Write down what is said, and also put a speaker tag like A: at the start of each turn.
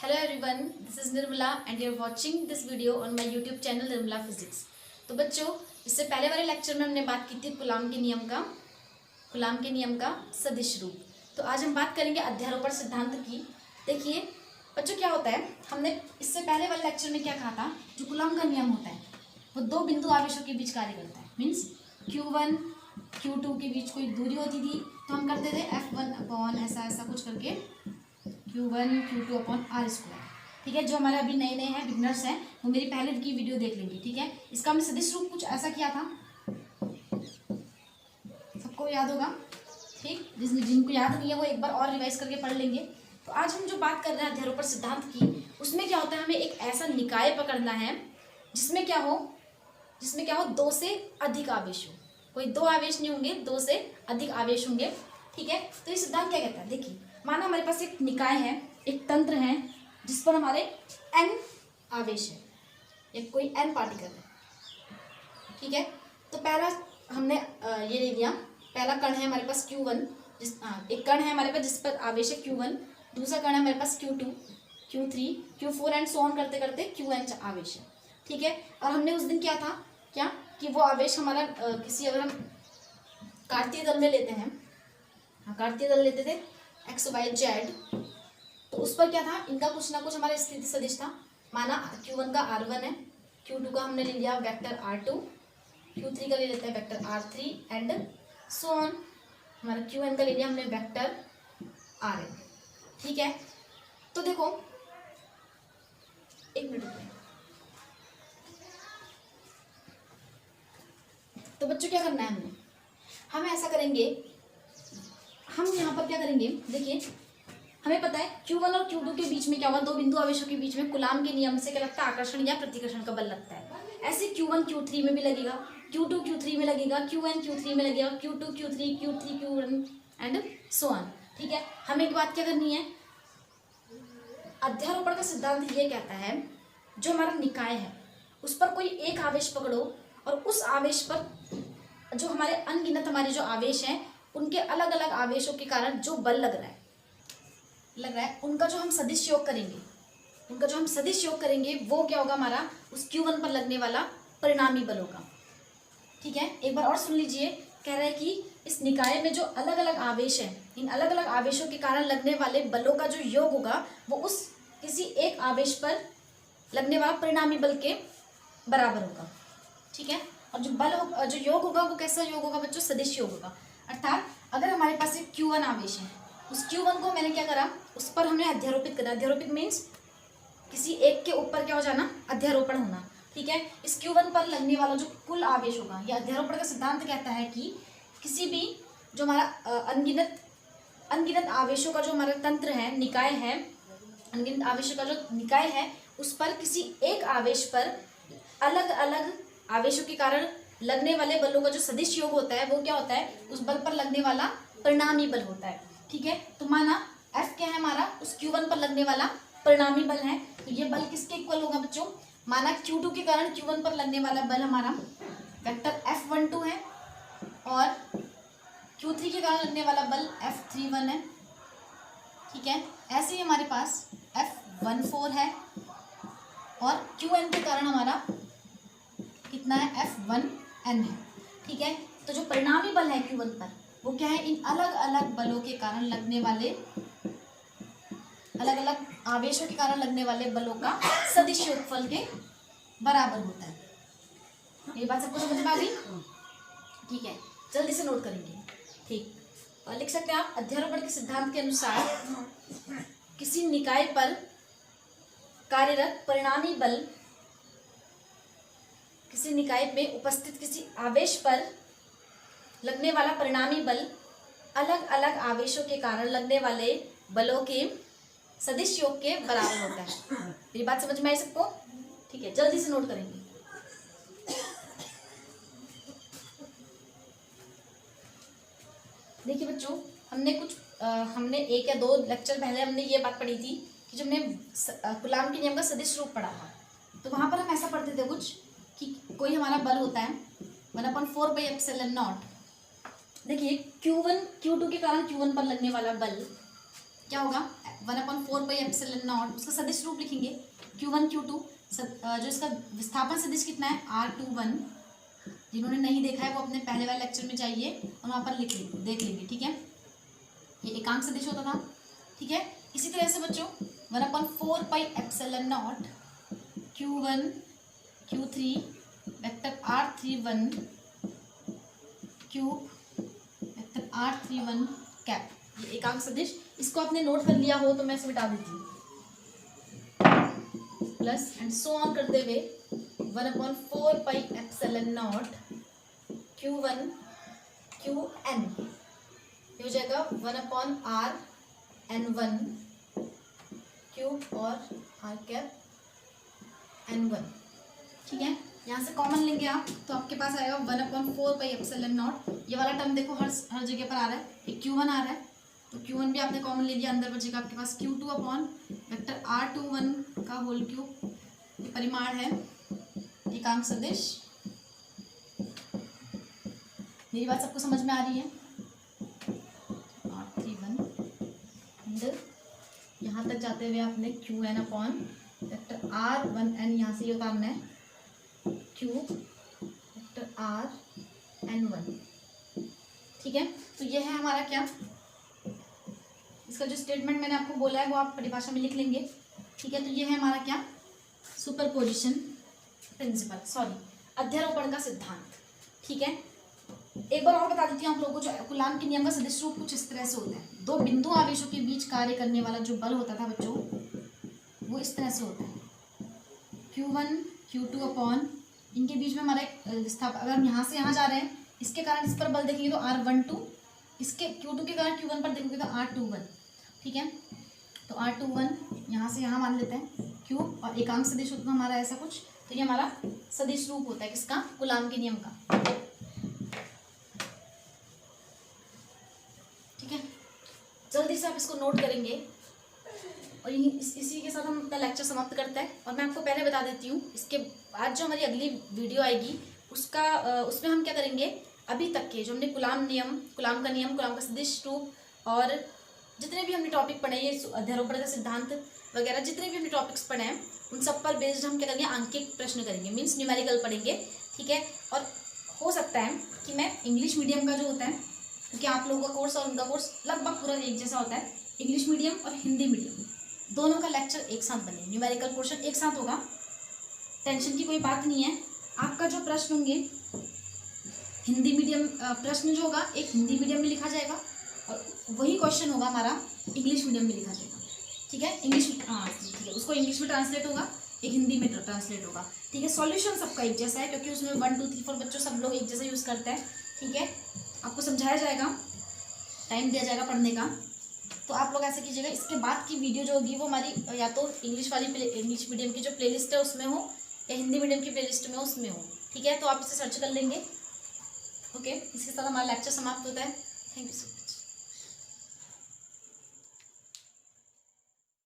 A: Hello everyone, this is Nirmala and you are watching this video on my YouTube channel Nirmala Physics। तो बच्चों, इससे पहले वाले lecture में हमने बात की थी कूलाम के नियम का सदिश रूप। तो आज हम बात करेंगे अध्यारोपण सिद्धांत की। देखिए बच्चों, क्या होता है, हमने इससे पहले वाले लेक्चर में क्या कहा था, जो कूलाम का नियम होता है वो दो बिंदु आवेशों के बीच कार्य करता है। मीन्स Q1 Q2 के बीच कोई दूरी होती थी तो हम करते थे F1 अपॉन ऐसा कुछ करके Q1 Q2 upon R square. ठीक है, जो हमारे अभी नए हैं बिगनर्स हैं वो मेरी पहले की वीडियो देख लेंगे। ठीक है, इसका हमने सदिश रूप कुछ ऐसा किया था, सबको याद होगा। ठीक, जिनको याद नहीं है वो एक बार और रिवाइज करके पढ़ लेंगे। तो आज हम जो बात कर रहे हैं अध्यारोपण सिद्धांत की, उसमें क्या होता है, हमें एक ऐसा निकाय पकड़ना है जिसमें क्या हो दो से अधिक आवेश हो। कोई दो आवेश नहीं होंगे, दो से अधिक आवेश होंगे। ठीक है, तो ये सिद्धांत क्या कहता है, देखिए माना हमारे पास एक निकाय है, एक तंत्र है जिस पर हमारे n आवेश है, एक कोई n पार्टिकल है। ठीक है, तो पहला हमने ये ले लिया, पहला कण है हमारे पास Q1, एक कण है हमारे पास जिस पर आवेश है Q1, दूसरा कण है हमारे पास Q2 Q3 Q4 and so on करते करते Qn आवेश है। ठीक है, और हमने उस दिन क्या था कि वो आवेश हमारा किसी, अगर हम कार्तीय दल में लेते हैं, कार्तीय दल लेते थे XYZ, तो उस पर क्या था, इनका कुछ ना कुछ हमारा स्थिति सदिश था। माना Q1 का R1 है, Q2 का हमने ले लिया वेक्टर R2, Q3 का ले लेते हैं vector R3 and so on. हमारा Qn का ले लिया हमने वेक्टर Rn। ठीक है, तो देखो एक मिनट रुकिए। तो बच्चों क्या करना है, हम ऐसा करेंगे, हम यहाँ पर क्या करेंगे, देखिए हमें पता है Q1 और Q2 के बीच में क्या होगा, दो बिंदु आवेशों के बीच में कूलाम के नियम से क्या लगता है, आकर्षण या प्रतिकर्षण का बल लगता है। ऐसे Q1 Q3 में भी लगेगा, Q2 Q3 में लगेगा, Qn Q3 में लगेगा, Q2 Q3 Q3 Qn and so on. ठीक है, हमें एक बात क्या करनी है, अध्यारोपण का सिद्धांत ये कहता है जो हमारा निकाय है उस पर कोई एक आवेश पकड़ो और उस आवेश पर जो हमारे अनगिनत हमारे जो आवेश हैं उनके अलग अलग आवेशों के कारण जो बल लग रहा है उनका जो हम सदिश योग करेंगे वो क्या होगा, हमारा उस Q1 पर लगने वाला परिणामी बल होगा। ठीक है, एक बार और सुन लीजिए, कह रहा है कि इस निकाय में जो अलग अलग आवेश हैं, इन अलग अलग आवेशों के कारण लगने वाले बलों का जो योग होगा वो उस किसी एक आवेश पर लगने वाला परिणामी बल के बराबर होगा। ठीक है, और जो योग होगा वो कैसा योग होगा बच्चों, सदिश योग होगा। अर्थात अगर हमारे पास एक Q1 आवेश है, उस Q1 को मैंने क्या करा, उस पर हमने अध्यारोपित करा। अध्यारोपित मीन्स किसी एक के ऊपर क्या हो जाना, अध्यारोपण होना। ठीक है, इस Q1 पर लगने वाला जो कुल आवेश होगा, यह अध्यारोपण का सिद्धांत कहता है कि किसी भी जो हमारा अनगिनत आवेशों का जो हमारा तंत्र है, निकाय है, अनगिनत आवेशों का जो निकाय है उस पर किसी एक आवेश पर अलग अलग आवेशों के कारण लगने वाले बलों का जो सदिश योग होता है वो क्या होता है, उस बल पर लगने वाला परिणामी बल होता है। ठीक है, तो माना F क्या है हमारा, उस Q1 पर लगने वाला परिणामी बल है, तो ये बल किसके इक्वल होगा बच्चों, माना Q2 के कारण Q1 पर लगने वाला बल हमारा वेक्टर F12 है और Q3 के कारण लगने वाला बल F31 है। ठीक है, ऐसे ही हमारे पास F14 है और Qn के कारण हमारा कितना है, F1n है। ठीक है, तो जो परिणामी बल है Q1 पर वो क्या है, इन अलग अलग बलों के कारण लगने वाले, अलग अलग आवेशों के कारण लगने वाले बलों का सदिश योगफल के बराबर होता है। ये बात सबको समझ में आ गई? ठीक है, जल्दी से नोट करेंगे। ठीक, और लिख सकते हैं आप, अध्यारोपण के सिद्धांत के अनुसार किसी निकाय पर कार्यरत परिणामी बल किसी निकाय में उपस्थित किसी आवेश पर लगने वाला परिणामी बल अलग अलग आवेशों के कारण लगने वाले बलों के सदिश योग के बराबर होता है। मेरी बात समझ में आई सबको? ठीक है, जल्दी से नोट करेंगे। देखिए बच्चों, हमने एक या दो लेक्चर पहले हमने ये बात पढ़ी थी कि जब हमने कूलाम के नियम का सदिश रूप पढ़ा था, तो वहां पर हम ऐसा पढ़ते थे कुछ कि कोई हमारा बल होता है 1/4πε0। देखिए Q1 Q2 के कारण Q1 पर लगने वाला बल क्या होगा 1/4πε0, उसका सदिश रूप लिखेंगे Q1 Q2। जो इसका विस्थापन सदिश कितना है R21, जिन्होंने नहीं देखा है वो अपने पहले वाले लेक्चर में जाइए और वहाँ पर देख लेंगे, ठीक है। ये एकांक सदिश होता था, ठीक है। इसी तरह से बच्चों 1/4πε0 Q1 Q3 vector R31 cube vector R31 cap, ये एकांक सदिश। इसको आपने नोट कर लिया हो तो मैं इसे मिटा देती हूँ, प्लस एंड सो ऑन करते हुए 1/4πε0 Q1 Qn, ये हो जाएगा 1/RN1 क्यूब और R कैप N1, ठीक है। यहाँ से कॉमन लेंगे आप तो आपके पास आएगा 1/4πε0। ये वाला टर्म देखो हर जगह पर आ रहा है, एक Q1 आ रहा है तो Q1 भी आपने कॉमन ले लिया, अंदर बचेगा आपके पास Q2 अपॉन वेक्टर R21 का होल क्यूब। ये परिमाण है एकांक सदिश। मेरी बात सबको समझ में आ रही है? R31 एंड यहाँ तक जाते हुए आपने Qn अपॉन वेक्टर R1n, यहाँ से ये उतारना है क्यूब वेक्टर RN1, ठीक है। तो ये है हमारा क्या, इसका जो स्टेटमेंट मैंने आपको बोला है वो आप परिभाषा में लिख लेंगे, ठीक है। तो ये है हमारा क्या, सुपरपोजिशन प्रिंसिपल, सॉरी अध्यारोपण का सिद्धांत, ठीक है। एक बार और बता देती हूँ आप लोगों को, जो कूलाम के नियम का सदिश रूप कुछ इस तरह से होता है। दो बिंदु आवेशों के बीच कार्य करने वाला जो बल होता था बच्चों, वो इस तरह से होता है Q1 Q2 अपॉन, इनके बीच में हमारा एक विस्थापन, अगर हम यहाँ से यहाँ जा रहे हैं इसके कारण इस पर बल देखेंगे तो R12, इसके Q2 के कारण Q1 पर देखेंगे तो R21, ठीक है। तो R21 यहाँ से यहाँ मान लेते हैं क्यूब, और एकांक सदिश होता है हमारा ऐसा कुछ। तो ये हमारा सदिश रूप होता है किसका, कूलाम के नियम का, ठीक है। जल्दी से आप इसको नोट करेंगे और इसी के साथ हम अपना लेक्चर समाप्त करते हैं। और मैं आपको पहले बता देती हूँ, इसके बाद जो हमारी अगली वीडियो आएगी उसमें हम क्या करेंगे, अभी तक के जो हमने कूलाम का नियम, कूलाम का सदिश रूप और जितने भी हमने टॉपिक पढ़े, ये अध्यारोपण का सिद्धांत वगैरह जितने भी हमने टॉपिक्स पढ़े हैं उन सब पर बेस्ड हम क्या करेंगे, आंकिक प्रश्न करेंगे, मीन्स न्यूमेरिकल पढ़ेंगे, ठीक है। और हो सकता है कि मैं इंग्लिश मीडियम का जो होता है, क्योंकि आप लोगों का कोर्स और उनका कोर्स लगभग पूरा एक जैसा होता है, इंग्लिश मीडियम और हिंदी मीडियम दोनों का लेक्चर एक साथ बने, न्यूमेरिकल पोर्शन एक साथ होगा, टेंशन की कोई बात नहीं है। आपका जो प्रश्न होंगे हिंदी मीडियम, प्रश्न जो होगा एक हिंदी मीडियम में लिखा जाएगा और वही क्वेश्चन होगा हमारा इंग्लिश मीडियम में लिखा जाएगा, ठीक है। ठीक है, उसको इंग्लिश में ट्रांसलेट होगा, एक हिंदी में ट्रांसलेट होगा, ठीक है। सॉल्यूशन सबका एक जैसा है क्योंकि उसमें 1 2 3 4 बच्चों सब लोग एक जैसा यूज़ करते हैं, ठीक है। आपको समझाया जाएगा, टाइम दिया जाएगा पढ़ने का, तो आप लोग ऐसे कीजिएगा। इसके बाद की वीडियो जो होगी वो हमारी या तो इंग्लिश मीडियम की जो प्लेलिस्ट है उसमें हो या हिंदी मीडियम की प्लेलिस्ट में हो, उसमें हो, ठीक है। तो आप इसे सर्च कर लेंगे, ओके। इसके साथ हमारा लेक्चर समाप्त होता है। Thank you so much.